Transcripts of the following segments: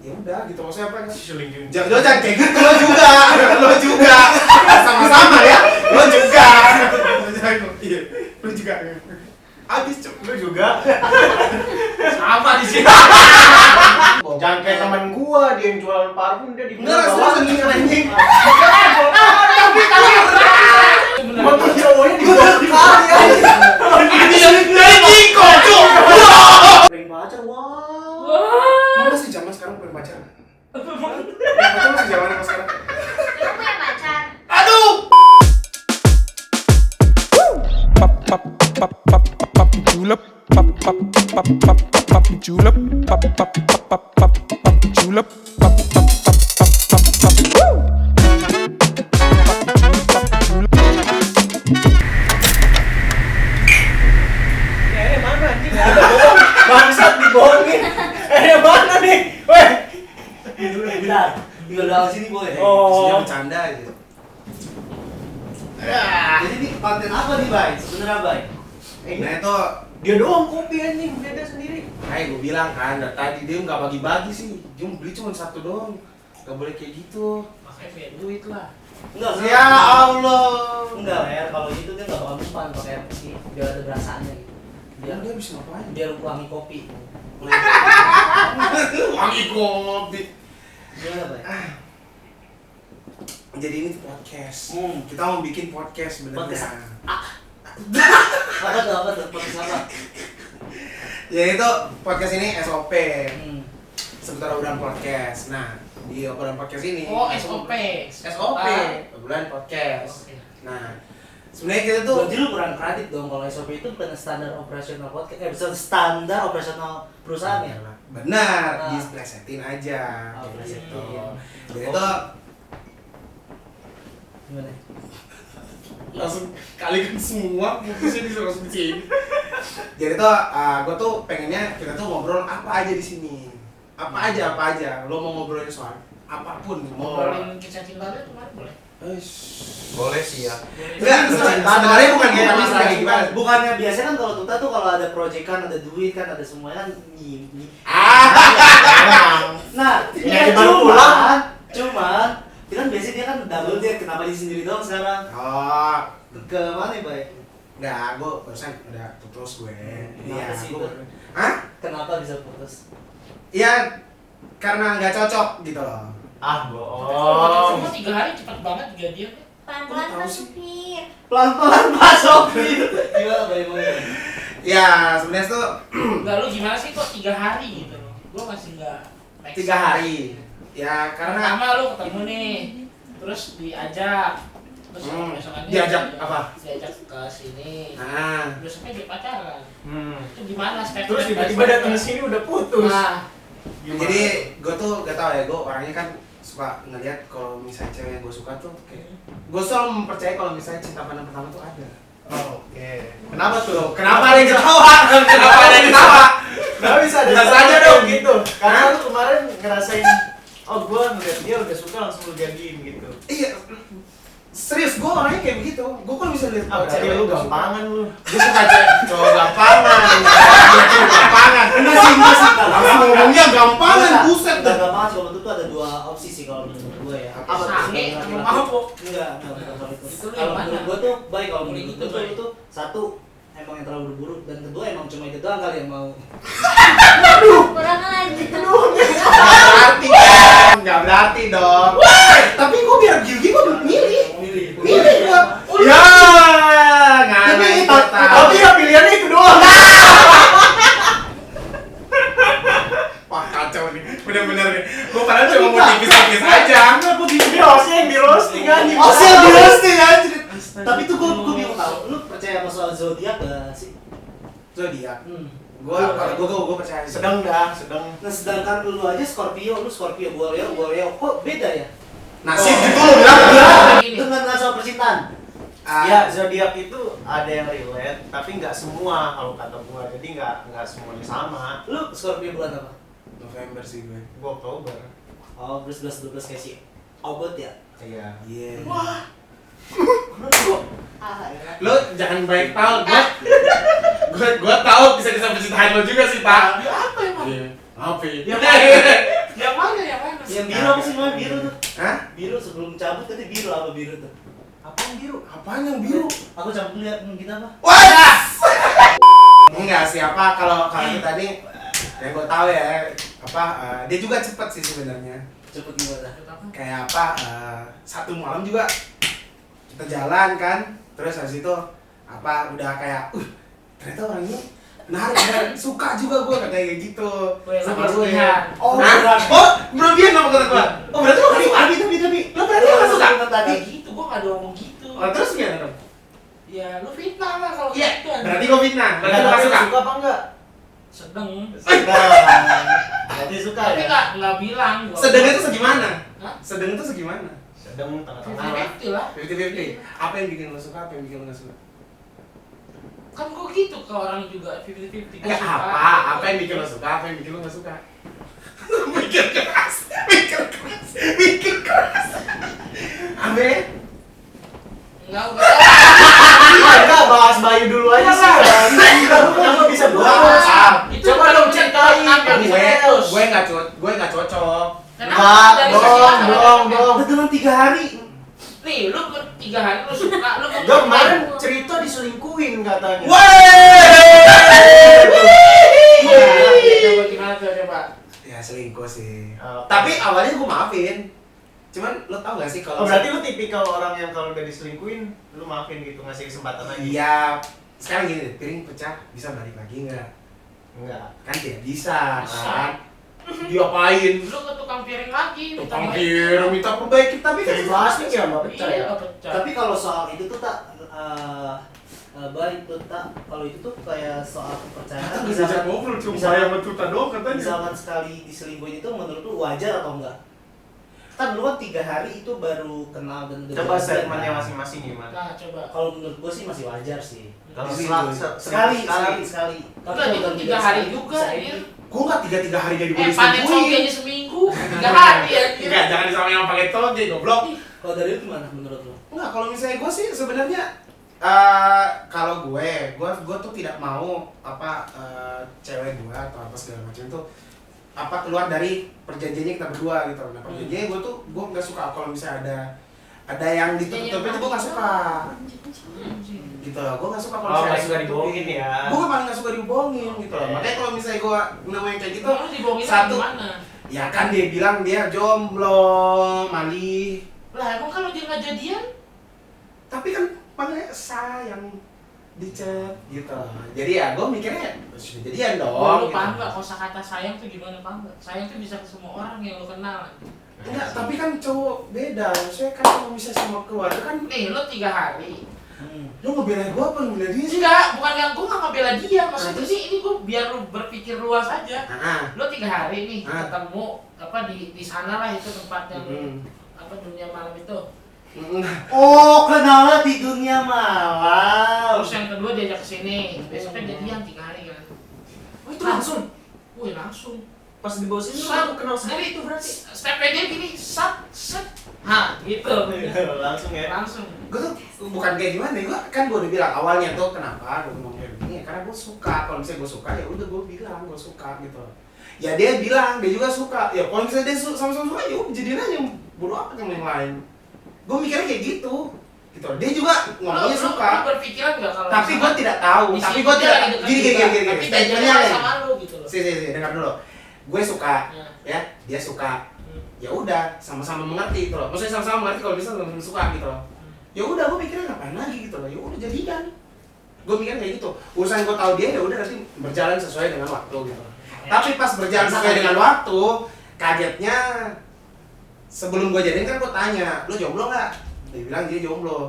ya udah gitu, maksudnya apa? Selingkuh. Jangan kayak gitu, lo juga sama-sama ya, lo juga. Iya, lo juga. Abis Lu juga. Sama di sini. Jangan kayak teman gua, dia yang jual parfum dia di enggak serius nih anjing. Motor cowoknya di bawah kali Anjing kocok. Prank pacar, wah. Lu masih zaman sekarang punya pacar? Pacar masih zaman apa sekarang? Lu punya pacar? Aduh. Julep, julep, julep, Mana anjing? Ada bohong. Bangsat dibohongin. Mana nih? Weh. Bentar. Tinggal dalam sini boleh. Isinya bercanda aja. Jadi ini konten apa nih, Bay? Sebenarnya, Bay? Nah itu Dia doang kopi anjing, beda sendiri. gue bilang kan dari tadi dia nggak bagi-bagi sih, dia mau beli cuma satu doang, nggak boleh kayak gitu. Makanya punya duit lah. Ya Allah. Enggak, Mer. Kalau gitu dia enggak bakal mempan pakai apa sih? Biar ada berasanya gitu. Dia bisa ngapain? Biar wangi kopi. Wangi kopi. Gimana, Bay? Jadi ini podcast. Kita mau bikin podcast Podcast. sebenarnya. Apa tuh? Podcast apa? Ya itu podcast ini SOP. Hmm. Sebentar obrolan podcast. Nah, di obrolan podcast ini SOP. SOP, obrolan podcast. Oke. Nah, sebenarnya kita tuh Berarti lu kurang kredit dong kalau SOP itu bukan standar operasional podcast, bisa standar operasional perusahaan ya? benar, diplesetin aja Oh, kayak plesetin. gitu. Jadi itu Gimana? langsung kalikan semua fokusnya di langsung di sini. Jadi tuh gue tuh pengennya kita tuh ngobrol apa aja di sini. Apa aja. Lo mau ngobrolin soal apapun, mau Ngobrolin kisah cintanya kemarin boleh? Boleh sih ya. Enggak, sebenarnya bukan gitu, tapi kayak gimana? Bukannya biasanya kan kalau Tuta tuh kalau ada proyekan, ada duit kan, ada semuanya kan Nah, Ini baru pulang. cuman kita kan biasanya dia kan double date, kenapa dia sendiri doang sekarang? Oh, Ke mana ya, Bay? enggak, gue barusan udah putus gue. Kenapa sih gue. itu? Hah? Kenapa bisa putus? Iya, karena nggak cocok gitu loh. Bohong. Cuma 3 hari cepat banget jadian. Pelan-pelan Kok tahu Pak sih? Supir. Pelan-pelan Pak Sofi. Gimana, Bay? Ya, sebenarnya tuh Enggak, lu gimana sih kok 3 hari gitu loh? Gua masih enggak 3 hari. Ya, karena Pertama lu ketemu nih, terus diajak, terus besokannya Diajak apa? Diajak ke sini. nah, Besoknya dia pacaran. Itu gimana step? Terus tiba-tiba datang ke sini udah putus. Nah, jadi gue tuh gak tau ya, gue orangnya kan suka ngeliat kalau misalnya cewek yang gue suka tuh kayak gue selalu mempercayai kalau misalnya cinta pandang pertama tuh ada. Oke. Kenapa tuh? Kenapa ada yang ketawa? Kenapa ada yang ketawa? Nggak bisa Jelas saja aja dong dong. gitu. Karena lu kemarin ngerasain, oh gua ngeliat dia udah suka langsung lu jadiin gitu. Iya, serius gue orangnya kayak begitu. Gue kalau bisa lihat Ah, berarti lu gampangan lu. Gue suka cowok gampangan. Cowok gampangan. Enggak sih. Langsung ngomongnya gampangan, buset Enggak dah. gampang sih, kalau itu tuh ada dua opsi sih kalau menurut gue ya. Apa tuh? sange sama mabuk. Enggak kalau itu. Itu lu Kalau yang menurut mana? gue tuh baik, kalau Yang menurut itu gue tuh baik. itu satu emang yang terlalu berburu, dan kedua emang cuma itu doang kali yang mau. Kurang aja. Nggak berarti dong. Tapi gue biar gigi gue milih. Milih gue. Ya, Tapi tapi ya pilihannya itu doang. wah kacau nih. Bener-bener nih. Gue padahal cuma mau tipis-tipis aja. Enggak, gua dia hostnya yang di roasting anjing. Oh, sih di roasting anjir. Tapi tuh gue bingung tau, lu percaya sama soal zodiak gak sih? Zodiak. Hmm. Gue percaya. Sedang dah, sedang. Nah sedangkan lu aja Scorpio, lu Scorpio, gue Leo, kok beda ya? Nasib gitu lo bilang. Dengan soal percintaan. Ya, zodiak itu ada yang relate, tapi nggak semua kalau kata gua. Jadi nggak semuanya sama. Lu Scorpio bulan apa? November sih gue. Gua Oktober. Oh, 11-12 kayak si Obot ya? Iya. Iya. Ah, Lo jangan baik tahu. Gue tahu bisa percintaan lo juga sih, Pak. Apa emang? Iya. Apa? Yang mana biru apa biru tuh? Apa yang biru? Apaan yang biru? Aku campur lihat kita apa? Wah! Enggak sih, apa kalau kita nih yang gue tahu ya, dia juga cepet sih sebenarnya. Cepet gimana? Kayak apa, satu malam juga kita jalan kan, terus habis itu udah kayak, ternyata orang ini menarik dan suka juga gue kayak gitu sama gue ya. Oh, berlebihan apa kata gue? Oh berarti lo gak suka? Tapi lo berarti lo gak suka? Tadi gitu, gua nggak ada ngomong gitu. Oh terus gimana dong? Ya lu fitnah lah kalau Iya, gitu. berarti gue fitnah, berarti lo Enggak, gak tapi suka? suka apa enggak? Sedeng. Berarti suka Tapi ya? nggak bilang. Gua. Sedang itu segimana? Hah? Sedang itu segimana? Sedang tengah-tengah lah. 50-50 lah. 50-50. Apa yang bikin lo suka, apa yang bikin lo gak suka? Kan gua gitu ke orang juga 50-50. Gua Enggak, suka. apa yang bikin lo suka, apa yang bikin lo gak suka? Mikir keras. Abe? Enggak. Enggak, bahas Bayu dulu aja sih. Kenapa bisa bahas? Coba dong ceritain. Gue nggak cocok. Enggak, dong. Dalam 3 hari. Nih, lu 3 hari lu suka, lu Gue kemarin cerita diselingkuhin katanya. Coba gimana tuh coba. Ya selingkuh sih. Oh. Tapi awalnya gue maafin. Cuman lo tau gak sih kalau Oh, berarti lu tipikal orang yang kalau udah diselingkuhin, lu maafin gitu, ngasih kesempatan lagi? iya. Sekarang gini deh, piring pecah bisa balik lagi nggak? Enggak. Kan tidak bisa, Bisa. kan? Diapain? Lu ke tukang piring lagi, Tukang piring minta perbaiki tapi kan Jadi plastik ya nggak pecah Iya, ya? nggak pecah. Tapi kalau soal itu tuh tak baik tuh tak, kalau itu tuh kayak soal kepercayaan. ngobrol misalkan- tuta doang Misalkan sekali diselingkuhin itu menurut lu wajar atau enggak? Kan lu kan 3 hari itu baru kenal dan udah Coba jadian, statementnya kan? masing-masing gimana? Nah, coba. Kalau menurut gua sih masih wajar sih. Kalau Diselingkuhin. Sekali. Enggak, itu 3 hari juga, bisa Dir. Gue nggak 3 hari jadi gue Panen toge diselingkuhin. aja seminggu, 3 hari ya. Enggak, jangan disamain sama pakai toge, goblok. Kalau dari lu gimana menurut lu? Enggak, kalau misalnya gue sih sebenarnya kalau gue tuh tidak mau cewek gue atau apa segala macam itu keluar dari perjanjiannya kita berdua gitu. Nah perjanjiannya gue nggak suka kalau misalnya ada yang ditutup-tutupin itu gue nggak suka gitu loh. Gue nggak suka kalau Oh, nggak misalnya suka dibohongin ya? Gue paling nggak suka dibohongin gitu loh. Oke. Makanya kalau misalnya gue namanya kayak gitu, Lu dibohongin satu gimana? ya kan dia bilang dia jomblo, Mali. Lah, emang kalau dia nggak jadian? Tapi kan panggilnya sayang di chat gitu. Jadi ya gue mikirnya sudah jadian dong. Lu gitu. paham nggak kosakata sayang tuh gimana, paham nggak? Sayang tuh bisa ke semua orang yang lu kenal. Enggak, tapi kan cowok beda. Maksudnya kan kalau misalnya sama keluarga kan Nih, lu 3 hari. lu ngebelain gue apa ngebelain dia sih? Enggak, bukan yang gue nggak ngebela dia. Maksudnya sih ini gue biar lu berpikir luas aja. Lu 3 hari nih ketemu di sana lah itu tempat yang dunia malam itu. Oh, kenalan di dunia malam. Terus yang kedua diajak ke sini. Besoknya jadian 3 hari kan. Oh, itu langsung? Wih, langsung. Pas di bawah sini Sat, lu kenal sendiri jadi itu berarti? stepnya dia gini, set. Hah, gitu. Langsung ya? Langsung. Gue tuh bukan kayak gimana, gue udah bilang awalnya tuh kenapa gue ngomong kayak gini, karena gue suka. Kalau misalnya gue suka ya udah gue bilang gue suka gitu. Ya dia bilang dia juga suka. Ya kalau misalnya dia sama-sama suka ya udah jadiin aja, bodo amat sama yang lain. Gue mikirnya kayak gitu. Gitu. Dia juga ngomongnya suka. Lu berpikiran nggak kalau Tapi gue tidak tahu. Tapi gue tidak gini. Tapi Statementnya dia nih. sama lu gitu loh. Si, dengar dulu. Gue suka, Ya. ya, dia suka. Ya udah, sama-sama mengerti gitu loh. Maksudnya sama-sama mengerti kalau bisa sama-sama suka gitu loh. Ya udah, gue mikirnya ngapain lagi gitu loh. Ya udah jadian. Gue mikir kayak gitu. Urusan gue tahu dia ya udah nanti berjalan sesuai dengan waktu gitu. Tapi pas berjalan sesuai dengan waktu, kagetnya sebelum gue jadian kan gue tanya, lu jomblo nggak? Dia bilang dia jomblo.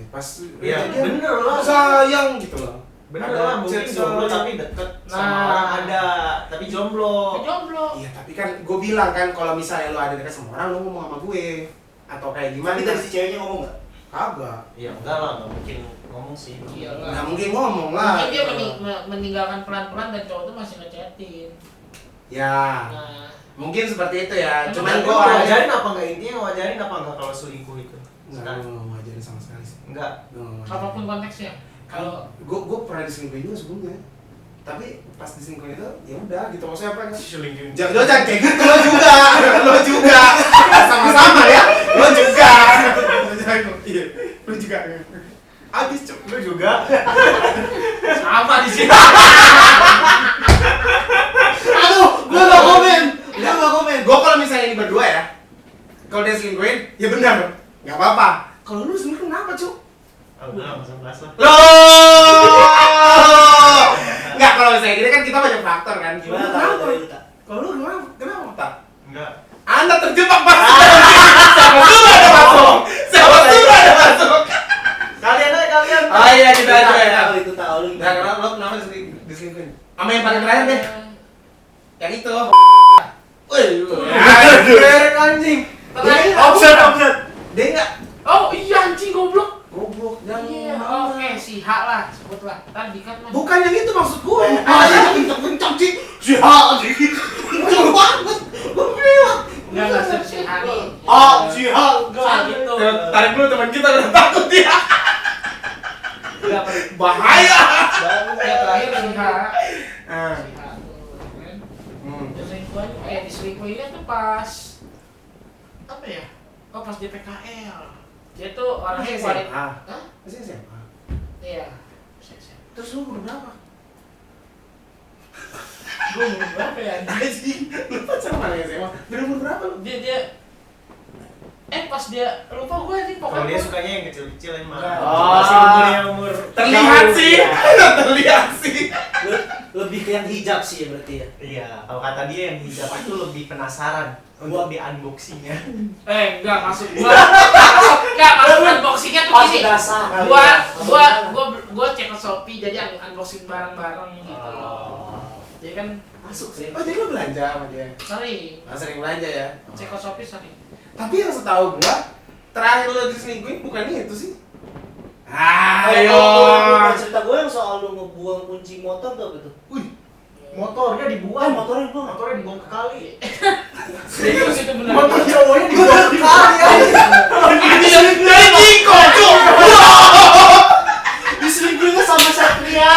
Pas Iya, jadian, bener lah. sayang gitu loh. Bener Ada lah, mungkin chat jomblo sama- tapi deket sama Nah. orang ada, tapi jomblo. Jomblo. Iya, tapi kan gue bilang kan kalau misalnya lu ada dekat sama orang, lu ngomong sama gue atau kayak gimana? Tapi dari si ceweknya ngomong nggak? Kagak. Iya enggak lah, nggak mungkin ngomong sih. Iya lah. Nggak mungkin ngomong lah. Mungkin dia gitu. meninggalkan pelan-pelan dan cowok tuh masih ngechatin. Ya, Nah, mungkin seperti itu ya. Emang Cuman Tapi gue ngajarin apa enggak, intinya ngajarin apa enggak kalau selingkuh itu? nggak mau ngajarin sama sekali sih. Enggak. apapun konteksnya. Kalau Kalau gue pernah diselingkuhin juga sebelumnya. Tapi pas diselingkuhin itu ya udah gitu, maksudnya apa kan? Selingkuh. Jangan kayak gitu, lo juga, sama-sama ya, lo juga. Gua kalau misalnya ini berdua ya, kalau dia selingkuhin, ya benar, nggak apa-apa. Kalau lu selingkuh kenapa, Cuk? Oh, udah nggak usah bahas lah. Loh! Nggak, kalau misalnya gini kan kita banyak faktor kan. Gimana Lu kalau kenapa? dari lu, Tak? Kalau lu kenapa? Kenapa, Tak? Enggak. Anda terjebak pasti. Siapa suruh ada masuk? Siapa suruh ada masuk? Kalian aja kalian. Oh iya, kita aja ya. Tahu itu tahu lu. Nah, kenapa lo kenapa diselingkuhin? Sama yang paling terakhir deh. Yang itu. Wih, Aduh. anjing. Offset. Dia enggak Oh iya anjing goblok. goblok yang Iya, oke si H lah sebutlah. Tadi kan mas. bukan yang itu maksud gue. Ah, kencang sih. Si H anjing. Kencang banget. Gue bilang. Enggak si H nih. Si H. Soal gitu. Tarik dulu teman kita udah takut dia. Enggak Bahaya. Ya terakhir si H. Ah. Si H tuh kan. Diselingkuhinnya tuh pas apa ya? Oh pas di PKL. Dia tuh orangnya paling. Hah? Masih SMA. Iya. Terus lu umur berapa? Gue umur berapa ya? Anjing, lu pacaran sama yang SMA. Umur berapa lu? Dia pas dia lupa gue nih Kalau pokoknya. dia sukanya yang kecil-kecil emang. Oh. Masih umur Terlihat jauh, sih. ya. Terlihat sih. Lebih ke yang hijab sih ya berarti ya. Iya, kalau kata dia yang hijab itu lebih penasaran untuk di unboxingnya. Enggak maksud gua. Enggak maksud unboxingnya tuh gini. dasar. Gua cek ke Shopee jadi unboxing barang-barang gitu loh. Jadi kan Masuk sih. Oh, jadi lu belanja sama dia? sering Sering belanja ya? cek ke Shopee sering. Tapi yang setahu gua, terakhir lu diselingkuhin bukan itu sih. Ayo. Cerita gue yang soal lu ngebuang kunci motor tuh apa tuh? Motornya dibuang. Motornya dibuang. Motornya dibuang ke kali. Serius itu benar. Motor cowoknya dibuang ke kali. Dari Kiko, Cuk. Diselingkuhinnya sama Satria.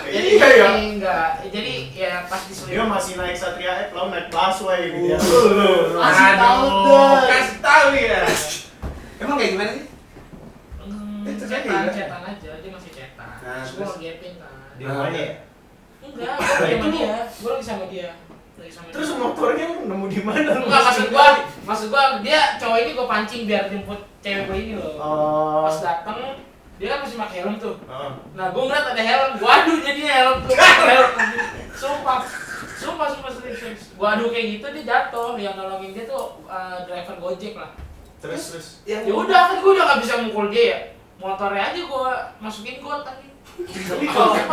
Jadi Iya, ya. enggak. Jadi ya pas Dia diselingkuhin. masih naik Satria F, lalu naik busway gitu ya. Kasih tahu dong. Kasih tahu ya. Emang kayak gimana sih? Cetan aja, dia masih cetan. Nah, Terus gua terus? ngegapin kan. Di rumahnya ya? Enggak, gua lagi sama dia. Gua lagi sama dia. Terus motornya lu nemu di mana? Lu Enggak, maksud gua dia cowok ini gua pancing biar jemput cewek gua ini loh. Oh. Pas dateng dia kan masih pakai helm tuh. Oh. Nah gua ngeliat ada helm, waduh jadinya helm tuh. Helm. Sumpah serius. Gua adu kayak gitu dia jatuh. Yang nolongin dia tuh driver Gojek lah. Terus. Ya udah kan gua udah gak bisa mukul dia ya. Motornya aja gua masukin got tadi. Tapi Enggak.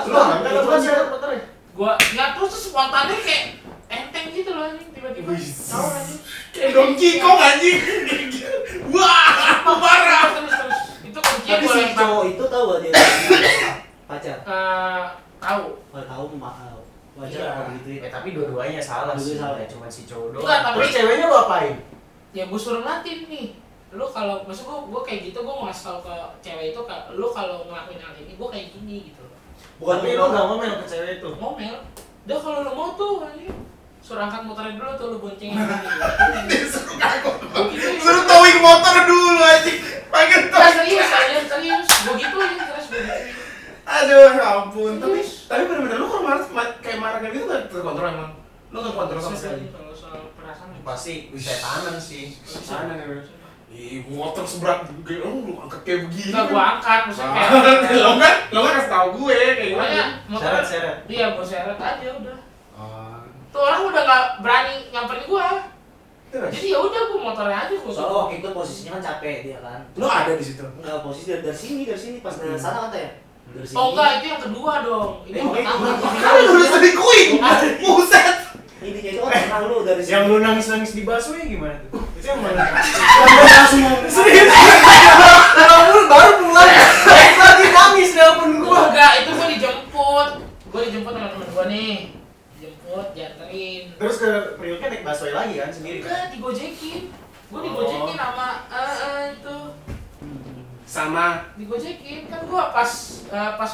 lu angkat Itu kan seret motornya. Gua nggak terus spontannya kayak enteng gitu loh anjing tiba-tiba. Tahu anjing. Kayak Don Kiko anjing. Wah, parah. Terus itu kuncinya Tapi gua si lempar. cowok itu tahu gak dia pacar? Tahu. Kalau tahu wajar Iya. apa begitu ya? Tapi dua-duanya salah Dua-duanya sih. salah. Ya cuma si cowok doang. Enggak, tapi- Terus ceweknya lu apain? Ya gue suruh ngeliatin nih. Lu kalau maksud gue kayak gitu gue mau ngasih tau ke cewek itu lu kalau ngelakuin hal ini gue kayak gini gitu. Tapi lu enggak ngomel ke cewek itu. Ngomel. Udah kalau lu mau tuh anjing. Suruh angkat motornya dulu tuh lu boncengin gitu. Suruh towing motor dulu anjing. Pengen Nah, towing. serius. Gue gituin terus gue gituin. Aduh, ya ampun. Tapi benar-benar lu kalau kayak marah kayak gitu enggak terkontrol emang. Lu enggak kontrol sama sekali. Kalau soal perasaan Pasti setanan sih. Sana ya. Ih, motor seberat gede, lu angkat kayak begini. Enggak gua angkat maksudnya kayak Lo kan kasih tau gue kayak gimana. pokoknya motor Seret-seret. iya gua seret aja udah. Oh. Tuh orang udah gak berani nyamperin gua. Terus? Jadi ya udah gua motornya aja gua. Soalnya waktu itu posisinya kan capek dia kan. Lo ada di situ. Enggak posisi dari sini pas dari sana kan ya. Dari sini. Oh enggak, itu yang kedua dong. Ini yang pertama. Makanya lu udah selingkuhin. Buset. Intinya itu kan pernah lu dari sini. Yang lu nangis-nangis di busway gimana tuh? Itu yang mana? langsung Serius? Kalau baru pulang, lagi nangis nelpon gua. Enggak, itu gua dijemput. Gua dijemput sama temen gua nih. Dijemput, dianterin. Terus ke Prioknya naik busway lagi kan sendiri kan? Enggak, digojekin. Gua digojekin sama itu. Sama Digojekin kan gua pas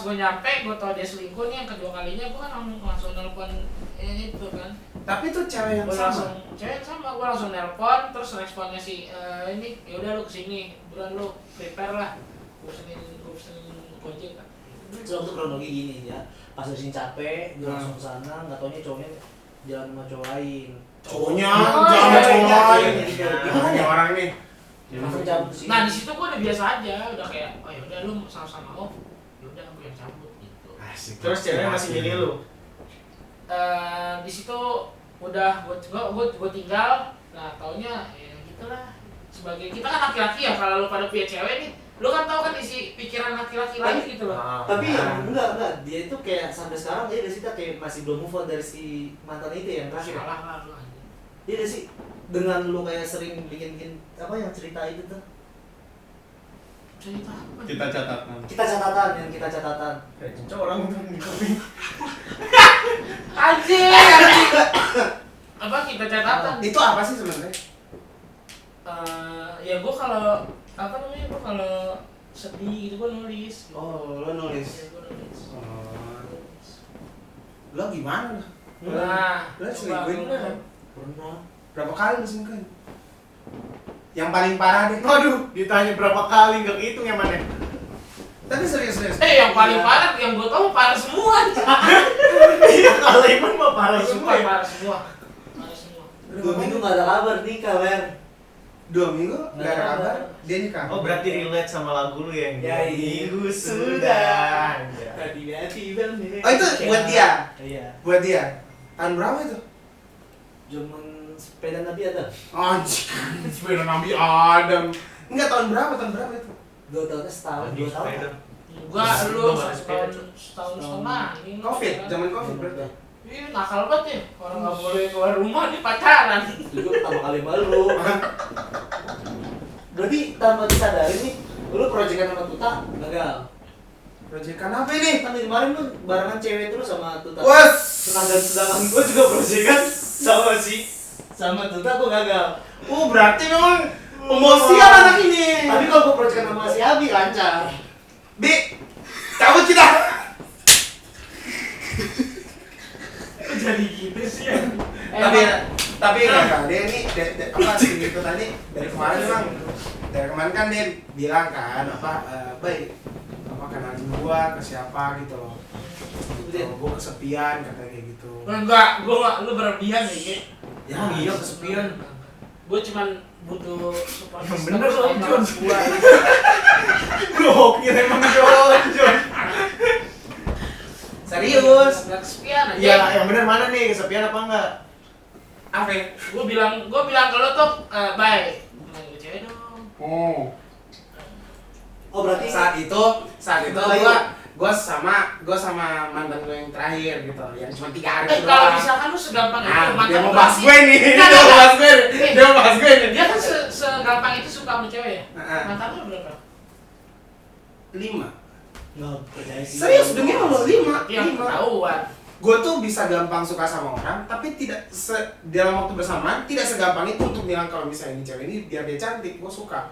gua nyampe gua tau dia selingkuh nih yang kedua kalinya gua kan langsung nelpon itu kan. tapi itu cewek yang Gua sama. langsung cewek sama gua langsung nelpon terus responnya si ini ya udah lu kesini buruan lu prepare lah gua pesenin Gojek kan Terus waktu kronologi gini ya, pas udah capek, gue langsung kesana, nggak taunya cowoknya jalan sama cowok lain. Cowoknya, Oh, jangan iya, cowok iya, lain. iya, iya. Gimana ya orang ini? Langsung cabut sih. Nah di situ gue udah biasa aja, udah kayak oh ya udah lu sama-sama mau, ya udah gue yang cabut gitu. Asik. Terus ceweknya masih milih lu. Di situ udah gue tinggal, nah taunya ya gitulah. Sebagai kita kan laki-laki ya, kalau lu pada punya cewek nih, lu kan tahu kan isi pikiran laki-laki lain gitu loh. Tapi enggak, dia itu kayak sampai sekarang dia sih kayak masih belum move on dari si mantan itu yang terakhir. Salah lah lu aja. Dia sih dengan lu kayak sering bikin apa yang cerita itu tuh. Cerita apa? Kita catatan. Kita catatan. Kayak cocok orang tuh di kopi. Anjing. Apa kita catatan? Itu apa sih sebenarnya? Ya gue kalau apa namanya, gue kalau sedih gitu gue nulis. Oh, lo nulis. Ya, gue nulis. Lo gimana? Nah, Lo coba selingkuhin gua- kan? Pernah. Berapa kali lo selingkuhin? Yang paling parah deh. Waduh, ditanya berapa kali nggak hitung yang mana? Tapi serius. yang paling parah, yang gue tahu parah semua. Iya, kalau Iman mah parah semua. Parah semua. Parah semua. 2 minggu nggak ada kabar nikah, Ler. 2 minggu nggak ada kabar, dia nikah. Oh, berarti relate sama lagu lu yang Ya, minggu iya. sudah. Tiba-tiba nih. Oh itu buat dia, Iya. buat dia. Tahun berapa itu? Zaman sepeda Nabi ada. Anjir, sepeda Nabi Adam. Enggak, tahun berapa itu? 2 tahun setahun, 2 tahun. Gua lu Belum ada sepeda, setahun setengah. Ini Covid, kan. zaman Covid berarti. Iya, nakal banget ya. Orang nggak boleh keluar rumah nih pacaran. Itu pertama kali malu. Berarti tanpa disadari nih, lu proyekan sama Tuta gagal. Proyekan apa ini? Kan dari kemarin lu barengan cewek terus sama Tuta. Was. Sedangkan gue juga proyekan sama Tuta gue gagal. Oh, berarti memang emosian anak ini. Tapi kalau gue proyekan sama si Abi lancar. Bi, cabut kita. Jadi gitu sih. Tapi enggak, dia ini apa sih itu tadi dari kemarin kan dia bilang kan baik apa kenalin gua ke siapa gitu loh. Gua kesepian katanya kayak gitu. Enggak, lu berlebihan nih, Ki. Ya, iya, kesepian. Gue cuman butuh support Yang system bener loh, sama Jon. gua. Gokil emang Jon. Serius? Enggak kesepian aja. Iya, yang bener mana nih? Kesepian apa enggak? Apa? Gue bilang ke lo tuh, bye. Bilang ke cewek dong. Oh berarti Saat itu gua sama mantan gue yang terakhir gitu, yang cuma 3 hari Kalau doang. misalkan lu segampang itu, Dia mau lu bahas sih- gue nih, Enggak, dia mau enggak. bahas gue nih, dia mau bahas gue nih. Dia kan segampang itu suka sama cewek ya? Heeh. Mantan lu berapa? 5. nggak percaya sih. Serius demi Allah 5. Yang ketahuan. Gue tuh bisa gampang suka sama orang, tapi tidak dalam waktu bersamaan tidak segampang itu untuk bilang kalau misalnya ini cewek ini biar dia cantik, gue suka.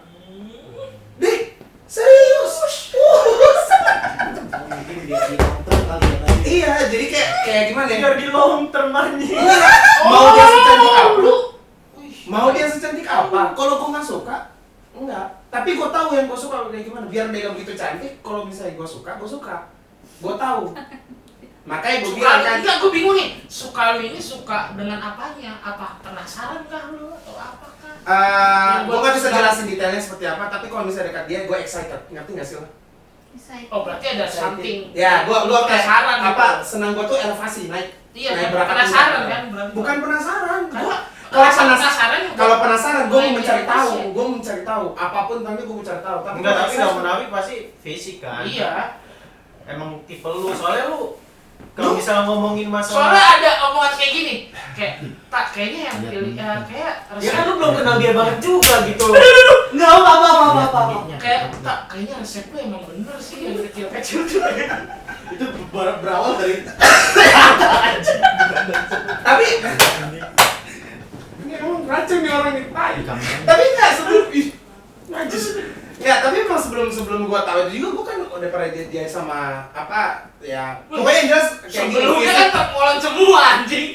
Deh, serius. Mungkin dia di counter kali ya tadi. Iya, jadi kayak gimana ya? Biar di long term anjing. Mau dia secantik apa? lu. Mau dia secantik apa? Kalau gue nggak suka, enggak. Tapi gue tahu yang gue suka kayak gimana. Biar dia nggak begitu cantik, kalau misalnya gue suka, gue suka. Gue tahu. Makanya gue bilang kan. Enggak, gue bingung nih. Suka lu ini suka dengan apanya? Apa penasaran kah lu atau apakah? Gue nggak bisa jelasin detailnya seperti apa. Tapi kalau misalnya dekat dia, gue excited. Ngerti nggak sih lo? Oh, berarti ada something. Ya, gue kayak penasaran apa? gitu. Senang gue tuh elevasi naik. Iya, naik berapa penasaran tingkat. kan? berarti. Bukan penasaran. Karena Kalau penasaran Kalau penasaran, gue mau Naik mencari tahu. elevasi. Gue mau mencari tahu. Apapun tapi gue mau cari tahu. Enggak, gua tapi excited. enggak menawi pasti fisik kan. Iya. Emang tipe lu, soalnya lu kalau misalnya ngomongin masalah Soalnya ada omongan kayak gini, kayaknya yang pilih kayak ya kan lu belum kenal dia banget juga gitu. Nggak apa. kayaknya resep lu emang bener sih yang kecil-kecil tuh. Itu berawal dari Tapi ini emang racun nih orang ini. Tapi enggak sebelum najis. Ya, tapi emang sebelum gua tahu itu juga gua kan udah pernah dia sama apa ya. Pokoknya yang jelas kayak gini. Sebelumnya kan termolan semua anjing.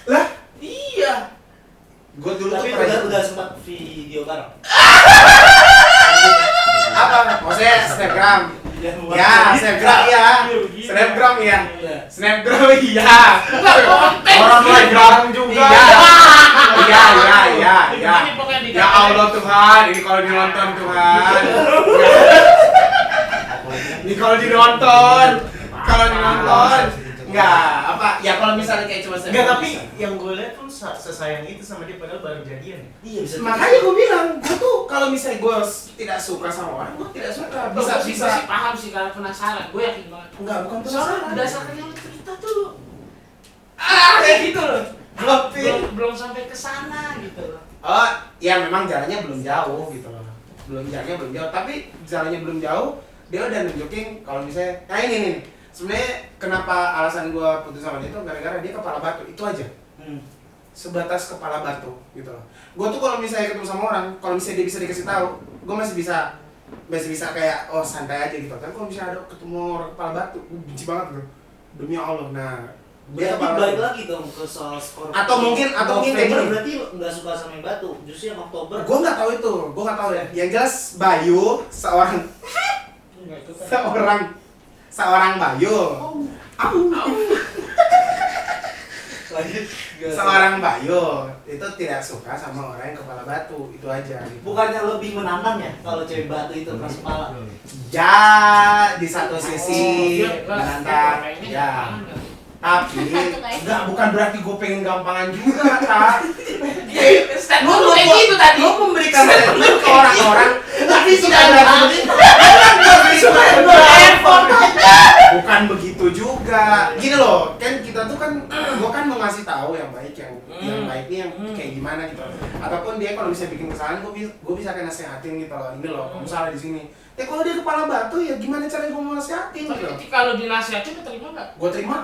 Lah, Iya. gua dulu tuh tapi pernah udah sempat video bareng. apa? Maksudnya Instagram. Ya Ya, snapgram iya. Snapgram iya. Snapgram iya. Konten. Orang lagi juga. Iya. Iya. Ini pokoknya di Ya Allah Tuhan, ini kalau dinonton Tuhan. Ini kalau dinonton. Enggak, apa? Ya kalau misalnya kayak cuma Enggak, tapi yang gue lihat tuh sesayang itu sama dia padahal baru jadian. Iya bisa. makanya gue bilang, gue tuh kalau misalnya gue tidak suka sama orang, gue tidak suka. Bisa Bisa. sih paham sih karena penasaran. Gue yakin banget. Enggak, bukan Soalnya penasaran. berdasarkan yang lu cerita tuh Kayak gitu loh. belum sampai ke sana gitu loh. Oh, ya memang jalannya belum jauh gitu loh. Jalannya belum jauh, tapi jalannya belum jauh, dia udah nunjukin kalau misalnya, nah ini nih. Sebenarnya kenapa alasan gue putus sama dia itu gara-gara dia kepala batu, itu aja. Sebatas kepala batu gitu loh. Gue tuh kalau misalnya ketemu sama orang, kalau misalnya dia bisa dikasih tahu, gue masih bisa kayak oh santai aja gitu. Tapi kalau misalnya ada ketemu orang kepala batu, gue benci banget loh. Demi Allah. Nah, dia Berarti kepala balik batu. lagi dong ke soal skor. Atau mungkin kayak November gini. berarti nggak suka sama yang batu. Justru yang Oktober. Gue nggak tahu itu, gue nggak tahu ya. Yang jelas Bayu seorang Enggak itu kan. seorang Bayu. Seorang Bayu itu tidak suka sama orang yang kepala batu, itu aja gitu. Bukannya lebih menantang ya kalau cewek batu itu keras kepala. Ya di satu sisi menantang ya, tapi enggak bukan berarti gue pengen gampangan juga kak. Statement lu kayak gitu tadi. Lu memberikan statement ke orang-orang, tapi sudah bukan begitu juga. Gini loh, kan kita tuh kan, gue kan mau ngasih tahu yang baik, yang baik nih yang kayak gimana gitu. Ataupun dia kalau bisa bikin kesalahan, gue bisa kayak nasehatin gitu loh. Ini loh, kamu salah di sini. Ya kalau dia kepala batu ya gimana caranya gue mau nasehatin Tapi gitu. ketika lu dinasihatin lu terima nggak? Gue terima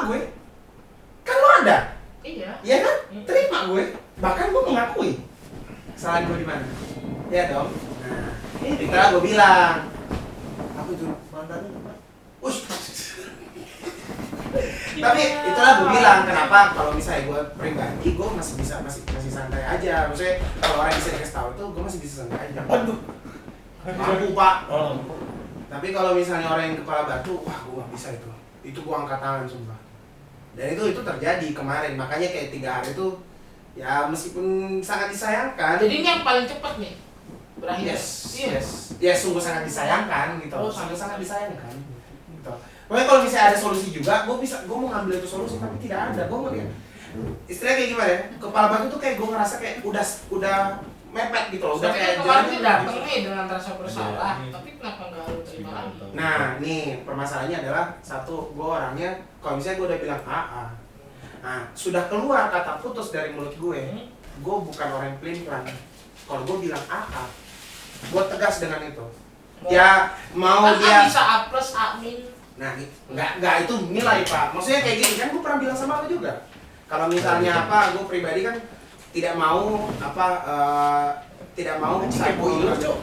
gue. Kan lo ada, Iya. ya kan? Terima gue. Bahkan gue mengakui kesalahan gue di mana. Ya dong. Nah, itulah gue bilang. Apa itu? Mantannya apa? Ush. Tapi itulah gue bilang kenapa kalau misalnya gue pribadi gue masih santai aja. Maksudnya kalau orang bisa dikasih tahu tuh gue masih bisa santai aja. Aduh. Mampu pak. Tapi kalau misalnya orang yang kepala batu, wah gue gak bisa itu. Itu gue angkat tangan sumpah. Dan itu terjadi kemarin. Makanya kayak 3 hari itu ya meskipun sangat disayangkan. Jadi ini yang paling cepat nih berakhir. Yes. Ya sungguh sangat disayangkan gitu. Oh, sangat disayangkan. Gitu. Pokoknya kalau misalnya ada solusi juga, gue mau ngambil itu solusi tapi tidak ada. Gue ngeliat istilahnya kayak gimana ya? Kepala batu tuh kayak gue ngerasa kayak udah mepet gitu loh. Udah kayak kemarin jalan dia datang nih dengan rasa bersalah, tapi kenapa nggak lu terima lagi? Nah, nih permasalahannya adalah satu, gue orangnya kalau misalnya gue udah bilang AA, nah sudah keluar kata putus dari mulut gue bukan orang yang pelin-pelan. Kalau gue bilang AA, gue tegas dengan itu. Ya mau Kan dia, bisa A plus A min. nah nggak itu nilai pak. Maksudnya kayak gini kan gue pernah bilang sama lo juga. Kalau misalnya apa, gue pribadi kan tidak mau sapu iluh cok.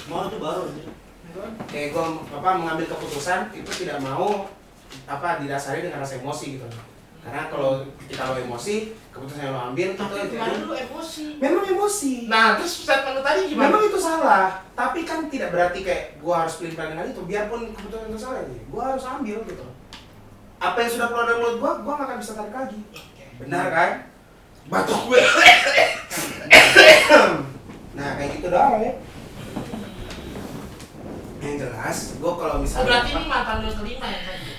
Mau itu baru. Kayak gue mengambil keputusan itu tidak mau didasari dengan rasa emosi gitu. Karena kalau ketika lo emosi, keputusan yang lo ambil Tapi itu kemarin lu emosi. memang emosi. Nah, terus statement lu tadi gimana? Memang itu salah, tapi kan tidak berarti kayak gue harus pelin-pelan dengan itu. Biarpun keputusan itu salah, gue harus ambil gitu. Apa yang sudah keluar dari mulut gue gak akan bisa tarik lagi. Benar kan? Batuk gue. Nah kayak gitu doang ya. Yang jelas, gue kalau misalnya Berarti ini mantan lu yang kelima ya tadi?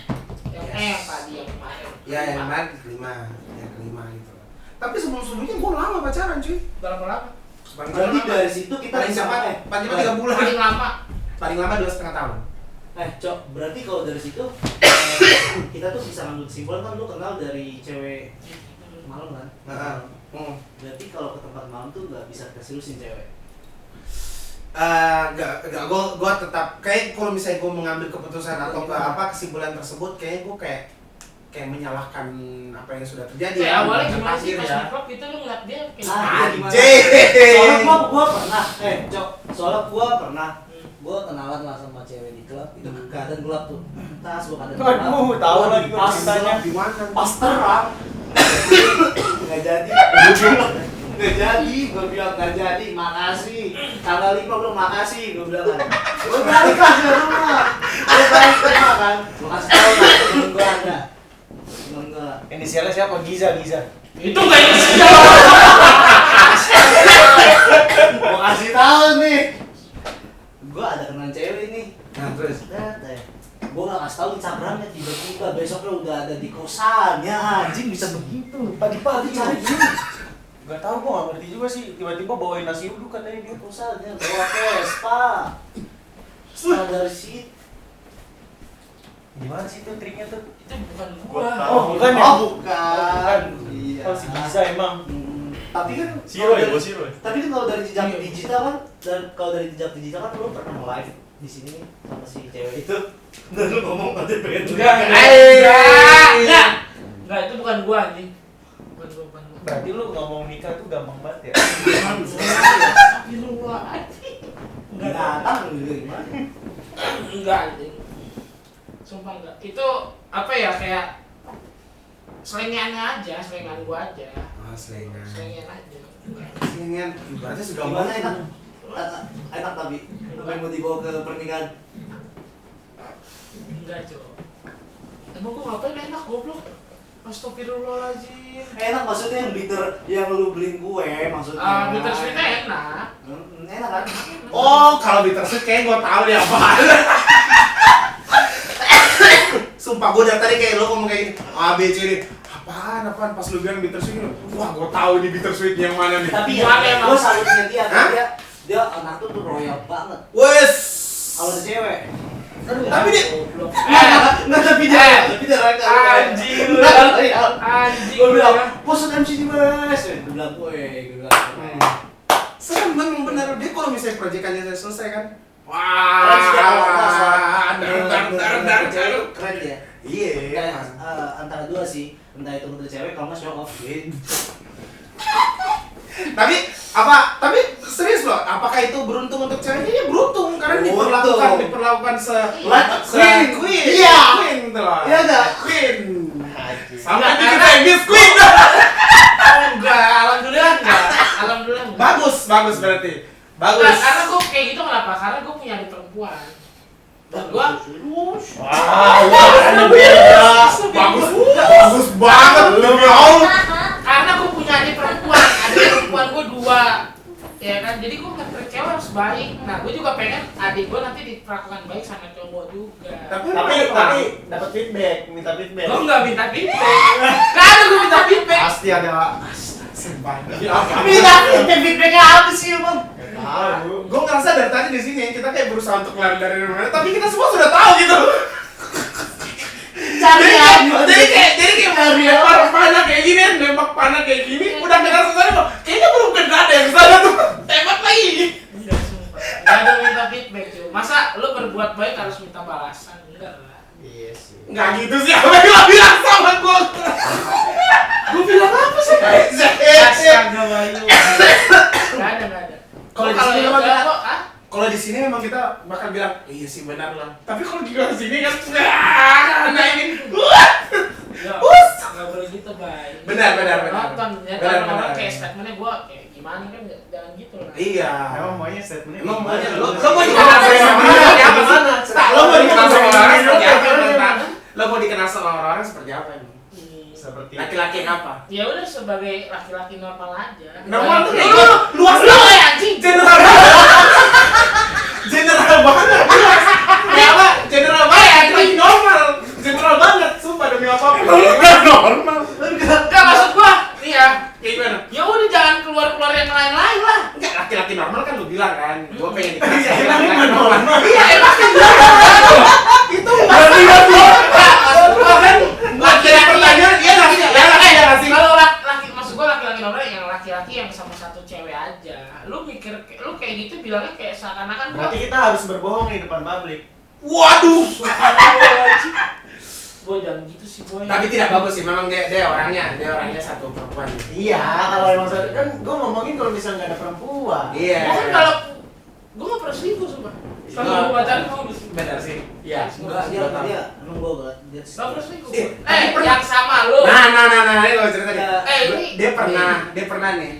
Yang tadi yang kemarin. ya yang kemarin kelima gitu. Tapi sebelumnya gue lama pacaran cuy. Berapa lama? Berarti dari situ kita paling cepat, paling cepat 3 bulan. Paling lama. Paling lama 2,5 tahun. Cok, berarti kalau dari situ kita tuh bisa ngambil kesimpulan kan lu kenal dari cewek malam kan? Berarti kalau ke tempat malam tuh nggak bisa kita seriusin cewek. Enggak, gue tetap kayak kalau misalnya gue mengambil keputusan atau kesimpulan tersebut kayak gue kayak menyalahkan apa yang sudah terjadi. Ya awalnya Dan gimana sih pas akhirnya- di klub itu lu ngeliat dia kayak Iya, gimana? Anjing. Soalnya gua pernah, Cok, soalnya gua pernah kenalan lah sama cewek di klub itu keadaan gelap tuh. Tas gua keadaan gelap. Aduh, tahu lagi gua Pas ceritanya. Di mana? Pas terang. Nggak jadi. Nggak jadi, gua bilang nggak jadi, makasih. Tanggal 5 belum makasih, gua bilang kan. Gua balik lah ke rumah. Gua kan. Gua kasih tau lah, temen gua ada. Temen gua. Inisialnya siapa? Giza. Itu nggak isi. Gua kasih tau nih. Gua ada kenalan cewek nih. Nah, terus Gua gak kasih tau Instagramnya, tiba-tiba besoknya udah ada di kosannya. Anjing bisa begitu. Pagi-pagi cari gini. Gak tau, gua gak ngerti juga sih. Tiba-tiba bawain nasi uduk katanya dia. Kosannya bawa Vespa. Setelah dari situ. Gimana sih tuh triknya tuh? Itu bukan Gua gua. tahu. bukan ya? Oh bukan. Iya. Oh si Giza emang. Tapi kan Siro ya, kalau gua Siro ya. Tapi kan kalau dari jejak Iya. digital kan, dan kalau dari jejak digital kan lu pernah live di sini nih sama si cewek itu. Dan lu ngomong nanti pengen Enggak, itu bukan gua anjing. Bukan gua. Berarti lu ngomong nikah tuh gampang banget ya? Astagfirullahaladzim. Enggak datang juga gimana? Enggak anjing. Sumpah enggak. Itu apa ya, kayak selengeannya aja, selengean gua aja. selingan. Selengean aja. Selingan. Ibaratnya sudah Gimana enak? Enak tapi lu mau dibawa ke pernikahan. Enggak, Cok. Emang gua ngapain enak goblok? Astagfirullahaladzim. Enak maksudnya yang bitter yang lu beliin kue maksudnya. Bittersweetnya enak. Enak kan? Oh, kalau bittersweet kayak gue tahu deh apaan. Sumpah gue dari tadi kayak lo ngomong kayak gini, A, B, C, D. Apaan? Pas lu bilang bittersweet, wah gue tahu nih bittersweet yang mana nih. Tapi Gimana ya, emang? gue salutnya dia, Hah? dia anak tuh royal banget. Wes. Kalau ada cewek, Tapi dia Goblok. nggak tapi dia Anjing lu. Anjing Gue lu bilang, ya. bosan MC di mas. Gue bilang, gue bilang. serem memang benar dia kalau misalnya proyekannya selesai kan. Keren sih dia kalau nggak soal Dar. cewek keren dia. Iya. Kayak, antara dua sih, entah itu untuk cewek kalau nggak show off. Tapi serius loh, apakah itu beruntung untuk ceweknya? Ya beruntung karena Beruntung. diperlakukan Queen. Iya, queen gitu loh. Iya enggak? Queen. Sama Enggak, bikin karena- Vegas queen. Enggak, alhamdulillah enggak. Alhamdulillah enggak. Bagus berarti. Enggak, Bagus. karena gue kayak gitu kenapa? Karena gue punya adik perempuan. Dan gue Ada beda. Bagus banget demi Allah. karena gue punya adik perempuan gue 2, ya kan, jadi gue nggak cewek harus baik. Nah gue juga pengen adik gue nanti diperlakukan baik sama cowok juga. Tapi dapat feedback, minta feedback. Gue nggak minta feedback, nggak ada gue minta feedback. Pasti ada. Feedbacknya apa sih bang? Tahu. Gue ngerasa dari tadi di sini kita kayak berusaha untuk lari dari mana, tapi kita semua sudah tahu gitu. Jadi kayak nembak panah kayak gini, udah kenal selesai kok. Kayaknya belum kenal ada yang sana tuh. Tembak lagi. Enggak, sumpah. Nggak ada minta feedback cuy. Masa lo berbuat baik harus minta balasan? Enggak lah. Iya sih. Nggak gitu sih, apa yang lo bilang sama gue? Gue bilang apa sih? Astaga Bayu. Nggak ada. Kalau di Kalau sini ya memang udah kita- kok, ah? Kalau di sini memang kita bakal bilang, iya sih benar lah. Tapi kalau di luar sini kan, nah ini, Nggak boleh gitu, Bay. Benar. Nonton, ya Benar, kan orang benar. kayak statementnya gue kayak gimana kan, jangan gitu lah. Iya. Emang maunya statementnya. Emang gimana? maunya lo mau dikenal sama orang seperti apa sih? Tak, lo mau dikenal sama orang seperti apa? Tentang, lo mau dikenal sama orang seperti apa emang? Seperti Laki-laki yang apa? Ya udah sebagai laki-laki normal aja. Normal tuh kayak Lu- gitu. Luas lu banget. kayak anjing. General banget. General banget. Kayak apa? General banget. Laki-laki normal. General banget. Sumpah demi apapun. Normal. Enggak, maksud gua nih ya. Kayak gimana? Ya udah jangan keluar yang lain-lain lah. Enggak, laki-laki normal kan lu bilang kan. Gua pengen dikenal Iya, sama emang laki-laki normal. normal. Iya, emang Itu maksud gua kan laki-laki pertanyaan iya nggak sih? Ya nggak sih? Kalau laki maksud gua laki-laki normal yang laki-laki yang sama satu cewek aja. Lu mikir lu kayak gitu bilangnya kayak seakan-akan gua Berarti kita harus berbohong di depan publik. Waduh. Boy jangan gitu sih boy. Tapi tidak bagus sih, memang dia orangnya satu perempuan. Iya, kalau emang kan gue ngomongin kalau misalnya nggak ada perempuan. Iya. Gua kan kalau gua nggak pernah selingkuh sumpah. Kalau Iya. gua pacaran gua udah Benar sih. Iya. Enggak, dia emang gue dia nggak pernah selingkuh. Tapi pernah. Yang sama lu. Nah, ini lo cerita nih. Ini Dia pernah nih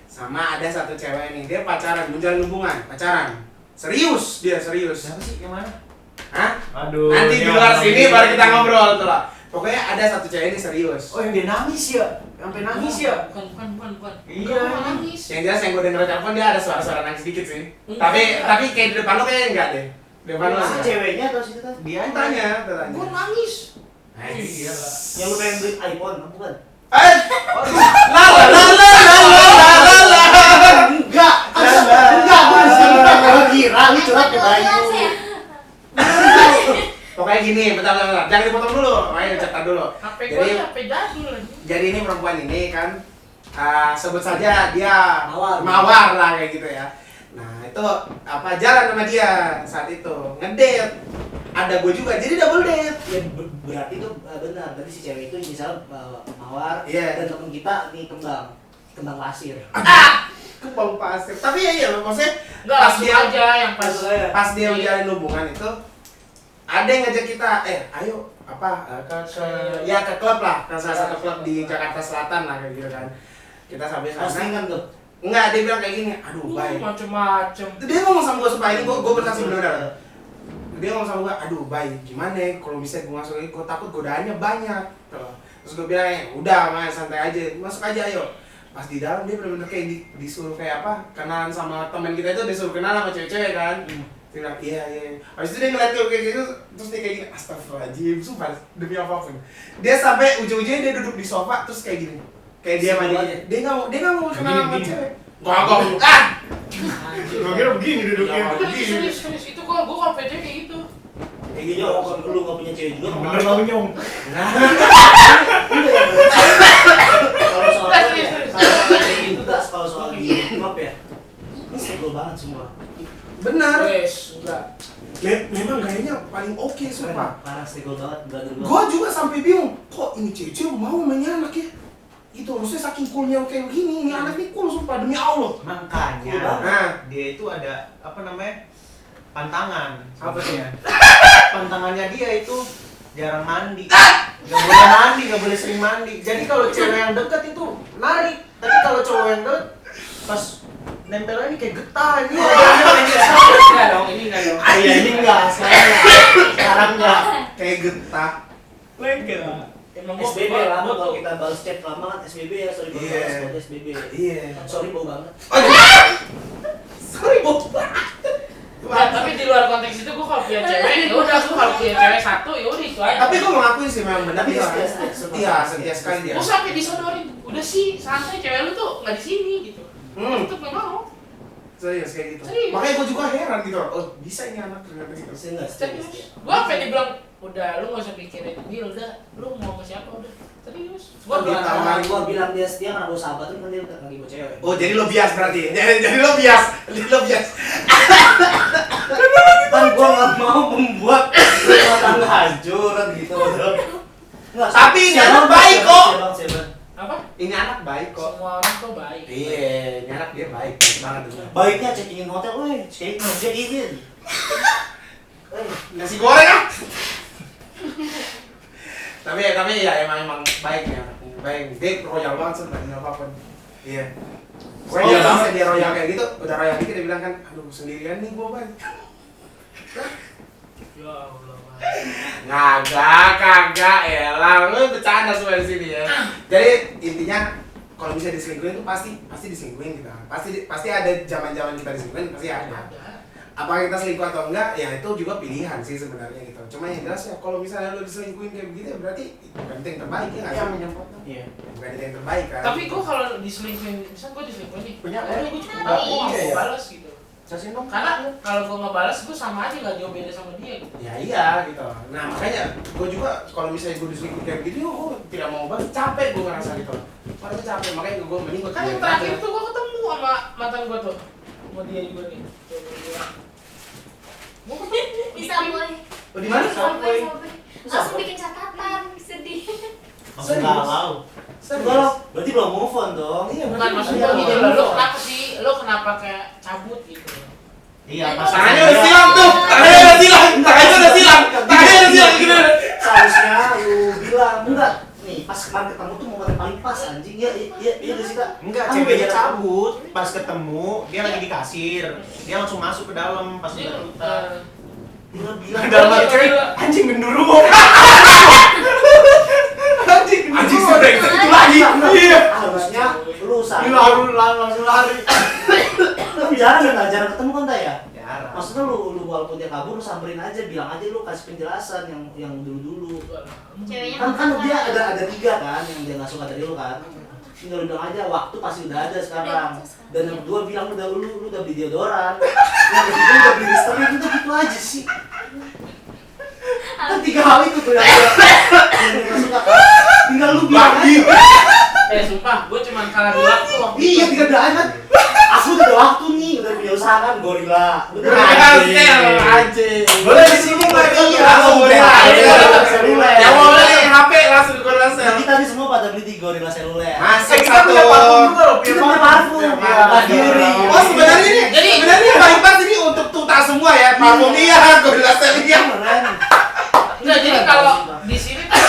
sama ada satu cewek nih, dia pacaran, menjalin hubungan, pacaran. Serius. Siapa sih yang mana? Hah? Aduh. Nanti di ya, luar sini baru kita ini. ngobrol tuh lah. Pokoknya ada satu cewek ini serius. Oh yang dia nangis ya? Sampai nangis ya? Bukan. Iya. Gua nggak nangis. Yang jelas yang gue denger telepon dia ada suara-suara nangis dikit sih. Enggak. Tapi kayak di depan lo kayaknya enggak deh. Di depan lo Si enggak. ceweknya atau si itu? Dia Tanya. Gua nangis. Iya. Yang lu pengen beli iPhone, bukan? Eh, la. Enggak, enggak, gue kira lu curhat ke Bayu. Pokoknya gini, bentar. Jangan dipotong dulu. Makanya cerita dulu. HP gua Jadi, ini HP jadul lagi. jadi ini perempuan ini kan sebut saja dia Mawar. lah kayak gitu ya. Nah itu apa jalan sama dia saat itu ngedate. Ada gue juga, jadi double date. Ya berarti itu benar. Berarti si cewek itu misal Mawar Iya. dan temen kita nih kembang pasir. Kembang pasir. Tapi ya iya, maksudnya Enggak, pas langsung dia aja yang pas pas dia menjalin hubungan itu ada yang ngajak kita, ayo ke klub lah, ke salah satu klub di Jakarta Selatan lah kayak gitu kan. Kita sampai sana. Postingan tuh. Enggak, dia bilang kayak gini, aduh baik. macem-macem. Dia ngomong sama gue supaya ini gue bersaksi benar-benar. Dia ngomong sama gue, aduh baik, gimana ya kalau bisa gue masuk ini, gue takut godaannya banyak. Terus gue bilang, udah main santai aja, masuk aja ayo. Pas di dalam dia benar-benar kayak disuruh kayak apa, kenalan sama teman kita itu disuruh kenalan sama cewek-cewek kan. Dia bilang, iya. Habis itu dia ngeliat gue kayak gitu, terus dia kayak gini, astagfirullahaladzim, sumpah, demi apapun. Dia sampai ujung-ujungnya dia duduk di sofa, terus kayak gini. Kayak dia aja. Dia nggak mau kenalan sama cewek. Gak. Gue kira begini duduknya. Serius itu gua kalau PJ kayak gitu. Kayak gini kalau lu nggak punya cewek juga. Bener tau nyong. Kalau soal Nggak, klub ya, serius. kayak gitu gas kalau soal di klub ya. Ini segel banget semua. Benar. Wes, enggak. Memang gayanya paling oke, sumpah. Parah segel banget brother gua. Gua juga sampai bingung, kok ini cewek mau mainnya anak ya? Itu maksudnya saking coolnya kayak begini, ini anak ini cool sumpah demi Allah. Makanya Nah, dia itu ada apa namanya? Pantangan. Apa sih? Pantangannya dia itu jarang mandi. Gak boleh mandi, gak boleh sering mandi. Jadi kalau cewek yang deket itu narik, tapi kalau cowok yang deket pas nempelnya ini kayak getah ini. Enggak dong, ini enggak dong. Iya ini enggak, sekarang enggak. kayak getah. Lengket. Emang SBB gua lama kalau tuh- kita balas chat lama kan SBB ya, sorry kalau Iya. balas chat SBB. Iya. Sorry bau banget. Sorry, Bob. Ya, tapi di luar konteks itu gua kalau punya cewek, ya udah gua kalau punya cewek satu, ya udah itu aja. Tapi gua mau ngakuin sih memang benar Tapi dia. setia. Setia sekali dia. Gua sampai disodorin, udah sih santai cewek lu tuh nggak di sini gitu. Itu nggak mau. Serius kayak gitu. Serius. Makanya gua juga heran gitu. Oh, bisa ini anak ternyata gitu. Saya enggak setia. Serius. Gua sampai dibilang, udah lu nggak usah pikirin ini, udah lu mau sama siapa udah. Serius. Gua Gua bilang, gua bilang dia setia karena gua sahabat kan dia lagi bawa cewek. Oh, jadi lo bias berarti. Jadi lo bias. Jadi lo bias. Kan gua nggak mau membuat rumah tangga hancur kan gitu. Nggak, Tapi ini siapa anak bang, baik siapa, kok. siapa, siapa? apa? Ini anak baik kok. Semua orang tuh baik. Iya, ini anak dia baik banget. Baiknya check-in hotel, weh, check-in. Nasi goreng ah. tapi ya emang baik ya. Baik. Dia royal banget sih, nggak apapun. Iya. Royal banget dia royal kayak gitu. Udah royal dikit dia bilang kan, aduh sendirian nih gua bang. Ya Allah. Kagak elah, lu bercanda semua di sini ya. Jadi intinya kalau bisa diselingkuhin itu pasti diselingkuhin kita. Pasti ada zaman-zaman kita diselingkuhin, pasti ada. Apa kita selingkuh atau enggak, ya itu juga pilihan sih sebenarnya gitu. Cuma yang jelas ya kalau misalnya lu diselingkuhin kayak begitu ya berarti bukan itu yang terbaik ya nggak sih? Iya. Bukan itu yang terbaik kan. Tapi gua kalau diselingkuhin, misal gua diselingkuhin nih, Punya, udah gua cukup Oh, banget iya, mau iya. balas gitu. Sasin dong. Karena kalau gua ngebales, gua sama aja nggak jauh beda sama dia gitu. Ya iya gitu. Nah makanya gue juga kalau misalnya gue diselingkuhin kayak begitu, gue tidak mau banget, capek gue ngerasa gitu. Padahal capek, makanya gue mending gue Kan yang terakhir tuh gua ketemu sama mantan gua tuh, sama dia juga nih. Tuh, gua bilang, gua ketemu Bisa boy. Oh, di mana? Sampai. Langsung bikin catatan, sedih. Maksud galau. Serius? Berarti belum move on dong. Iya, Bukan berarti maksud iya, gua gini iya. loh, lo kenapa sih, lo kenapa kayak cabut gitu? Iya, Tangannya udah silang tuh, tangannya udah silang gini. Seharusnya lu bilang enggak. Nih, pas kemarin ketemu tuh momen yang paling pas anjing. Iya udah sih Kak. Enggak, Kan ceweknya beda. cabut, pas ketemu dia lagi di kasir, dia langsung masuk ke dalam pas Dia udah lutar. tinggal bilang Dalam hati cewek, anjing genderuwo. Anjing sudah itu lagi. Iya. harusnya lu Ini langsung lari. tapi jarang ketemu kan ya. Jarang. Maksudnya lu walaupun dia kabur lu samperin aja, bilang aja lu kasih penjelasan yang dulu. Ceweknya Kan dia ada 3 kan yang dia nggak suka dari lu kan. Tinggal bilang aja waktu pasti udah ada sekarang. Dan yang kedua bilang lu udah beli deodoran. Yang ketiga udah beli Listerine, udah gitu aja sih. Kan 3 hal itu tuh yang dia nggak suka kan. Tinggal lu bilang aja. Sumpah, gue cuma kalah di waktu. Iya, 3 bilang kan. Aku udah ada waktu nih, udah punya usaha kan gorila. Udah Anjing. Boleh di sini nggak? Iya, Langsung boleh. Gorila seluler. Yang mau beli HP langsung ke Nah, Lansel. kita nih semua pada beli di gorila seluler. Masih Kita satu. punya parfum juga loh, Kita punya parfum. Diri. Oh sebenarnya ini, Jadi- sebenarnya paling pas ini untuk tuta semua ya. Parfum iya, Gorilla Style iya. Keren. Enggak, jadi kalau di sini tuh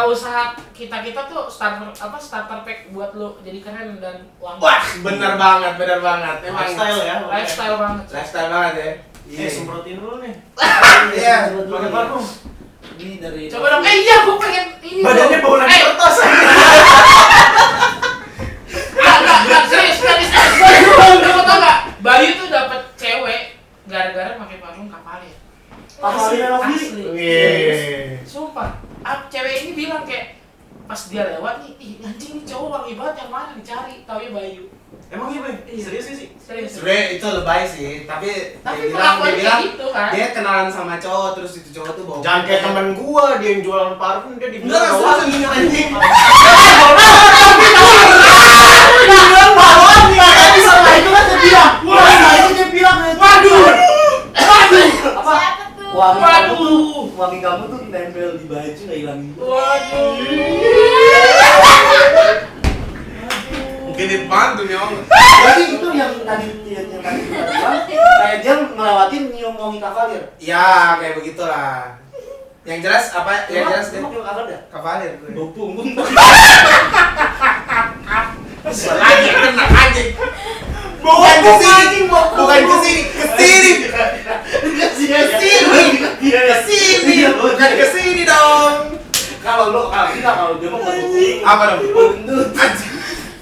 usaha kita tuh starter pack buat lu jadi keren dan wangi. Wah, bener banget. Emang Lifestyle ya. Lifestyle banget. Lifestyle banget ya. Semprotin dulu nih. Iya. Pakai parfum. Ini dari Coba dong, iya gue pengen ini. Badannya dong. bau lagi kertas. Enggak, serius. Lu tau gak? Bayu tuh dapet cewek gara-gara pakai parfum Kapalir. Kapalir Love Asli. Wih. Sumpah, cewek ini bilang kayak pas dia lewat nih, ih anjing nih cowok wangi banget, yang mana dicari, taunya Bayu. Emang iya, Bang? Serius sih? Serius. Sebenernya itu lebay sih, tapi Tapi dia bilang pengakuannya kayak gitu kan. dia kenalan sama cowok, terus itu cowok tuh bawa Jangan kayak temen gua, dia yang jualan parfum, dia dibilang Enggak, bau serius, wangi, anjing. Dibilang bau wangi, tapi sama itu kan dia bilang. Wah, nah itu dia bilang Waduh. apa? Siapa tuh? Wangi kamu tuh nempel di baju nggak hilang gitu. Waduh. Gede banget demi Allah. Jadi itu yang tadi kita bilang, kayak dia ngelewatin nyium wangi Kapalir. Ya, kayak begitulah. Yang jelas apa? Yang jelas dia nyium Kapalir. Kapalir. Bau punggung. Lagi kena anjing. Bukan ke sini, bukan ke sini, ke sini. Ke sini, bukan ke sini dong. Kalau dia mau punggung. Apa dong? Gendut. Anjing.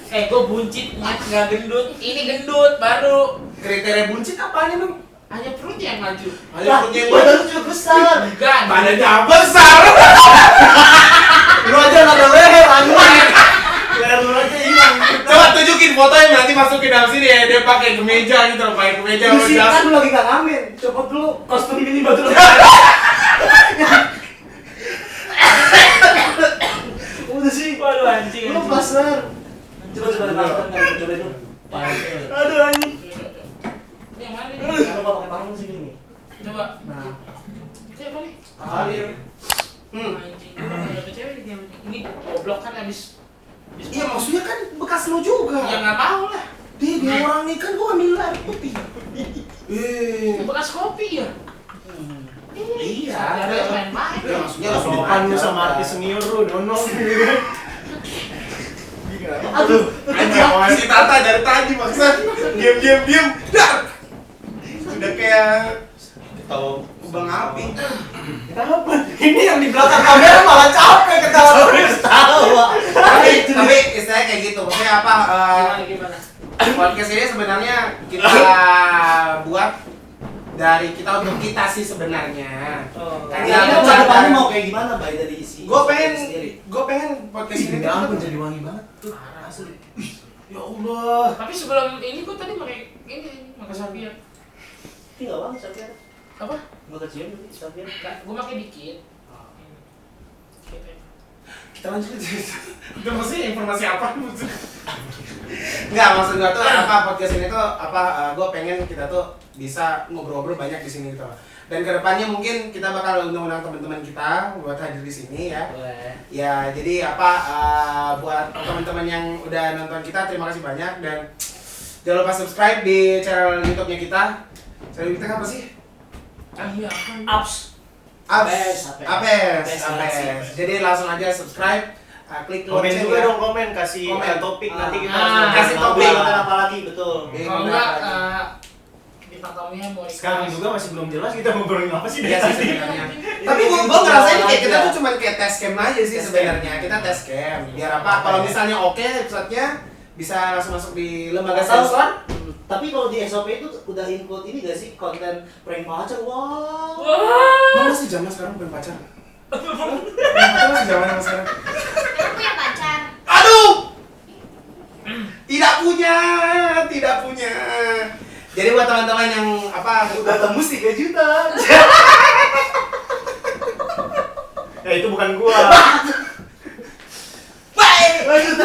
Gue buncit, nggak gendut. Ini gendut baru. Kriteria buncit apanya dong? Hanya perutnya yang maju. Ayo punya Badan juga besar. Enggak, badannya besar. Lu aja nggak ada leher, anjing. Leher lu aja hilang. Coba tunjukin fotonya nanti masukin dalam sini ya. Dia pakai kemeja gitu, pakai kemeja Di sini jas. kan lu lagi nggak ngamen. Coba dulu kostum ini batu. Udah sih. Waduh anjing. Lu pasar. Coba coba dulu. Aduh anjing. Ini yang mana nih? Coba pakai parfum sini nih. Coba. Nah, Ini apa nih? Kapalir. Anjing. Gue dapet cewek nih dia. Ini goblok kan abis. Iya maksudnya kan bekas lo juga. Ya nggak mau lah. Dia orang nih kan gua ambil air putih. Bekas kopi ya. Iya. Ada main-main. Ya maksudnya Ya, langsung sopan lu aja. sama artis senior lu, nonong. Aduh, Anjing, si Tata dari tadi maksa diam. Dar. Udah kayak tahu kubang api. Kenapa? Ini yang di belakang kamera malah capek ketawa. Tapi istilahnya kayak gitu. Maksudnya apa? Gimana? Podcast ini sebenarnya kita buat dari kita untuk kita sih sebenarnya. Kira-kira ke depannya mau kayak gimana, Bay, dari isi? Gue sendiri. pengen podcast ini Ya ampun, jadi wangi banget tuh. Asli. Ya Allah. Tapi sebelum ini gue tadi pakai ini, pakai sapian. Ini enggak bang, Sapian. Apa? Enggak kecium tapi Sapian. Gue pakai dikit. Kita lanjut aja. Itu maksudnya informasi apa? Enggak, maksud gua tuh apa podcast ini tuh apa gua pengen kita tuh bisa ngobrol-ngobrol banyak di sini gitu. Dan kedepannya mungkin kita bakal undang-undang teman-teman kita buat hadir di sini ya. Boleh. Ya, jadi apa buat teman-teman yang udah nonton kita terima kasih banyak dan jangan lupa subscribe di channel YouTube-nya kita. Channel kita apa sih? Iya, apa? Apps. Apes. Apes. Jadi langsung aja subscribe, klik Komen lonceng juga ya. dong, komen kasih Komen. topik nanti kita Ah, kasih topik. Konten apa lagi, betul. Iya. Kalau enggak bintang tamunya mau Sekarang juga masih belum jelas kita ngobrolin apa sih. Iya sih sebenarnya. Tapi gua ngerasain kayak kita tuh cuman kayak test cam aja sih sebenarnya. Kita test cam. Biar apa? Kalau misalnya oke episode-nya bisa langsung masuk di lembaga sensor. Tapi kalau di SOP itu udah include ini gak sih konten prank pacar? Wow. Mana sih zaman sekarang bukan pacar? Pacar masih zaman sekarang. Emang punya pacar? Aduh! Tidak punya. Jadi buat teman-teman yang Udah tembus 3 juta. Ya itu bukan gua. Lanjut.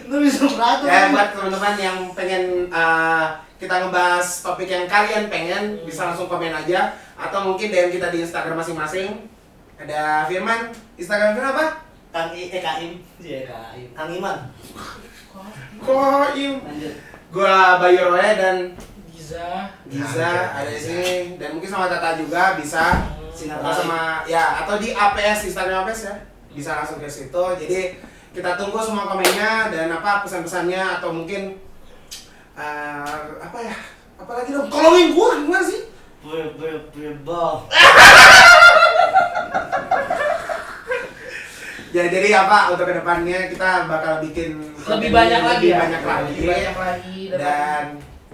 Lu bisa beratur. ya buat teman-teman yang pengen kita ngebahas topik yang kalian pengen bisa langsung komen aja atau mungkin DM kita di Instagram masing-masing. Ada Firman, Instagram Firman apa? Kaim. Iya, Kaim. Kang Iman. Koim. Lanjut. Gua Bayu Roy dan Giza. Giza ada di sini dan mungkin sama Tata juga bisa. Sinar Atau sama ya atau di APS Instagram APS ya. Bisa langsung ke situ. Jadi kita tunggu semua komennya dan pesan-pesannya atau mungkin apa lagi dong? Tolongin gua gimana sih? Bang. Ya jadi untuk kedepannya kita bakal bikin Lebih banyak lagi ya. banyak lagi. Lebih banyak lagi Dan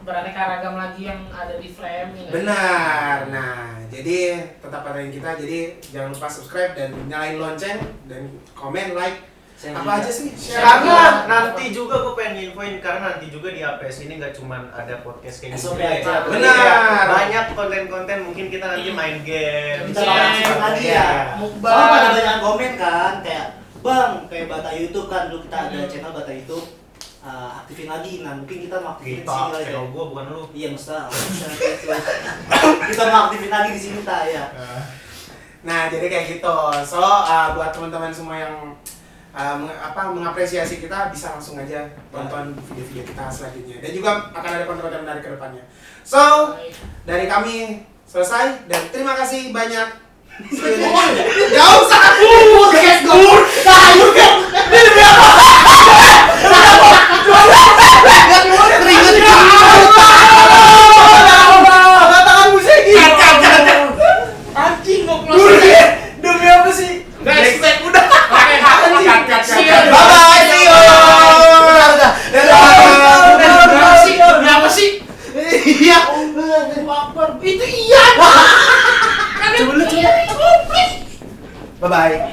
beraneka ragam lagi yang ada di frame ya. benar. Nah, jadi tetap pantengin kita. Jadi jangan lupa subscribe dan nyalain lonceng dan komen, like. Apa aja sih? Share. Karena nanti juga gue pengen infoin karena nanti juga di APS ini nggak cuma ada podcast kayak SOP gini. aja. Benar. Banyak konten-konten mungkin kita nanti main game. Kita langsung lagi ya. Mukbang. Soalnya pada banyak komen kan kayak Bang, kayak Bata YouTube kan dulu kita ada channel Bata YouTube. Aktifin lagi. Nah, mungkin kita mau aktifin di sini Kita, lagi. channel gue bukan lu. Iya, mustahil. Kita mau aktifin lagi di sini ta ya. Nah, jadi kayak gitu. So, buat teman-teman semua yang mengapresiasi kita bisa langsung aja tonton video-video kita selanjutnya dan juga akan ada konten-konten menarik ke depannya. So, dari kami selesai dan terima kasih banyak. Gak usah aku, guys, gue. Anjing kok close. Demi apa sih? Guys, Udah. oke, see you. Bye-bye, see you. Demi apa sih? Iya. Itu iya. Coba lu, Iya, itu komplit. Bye-bye.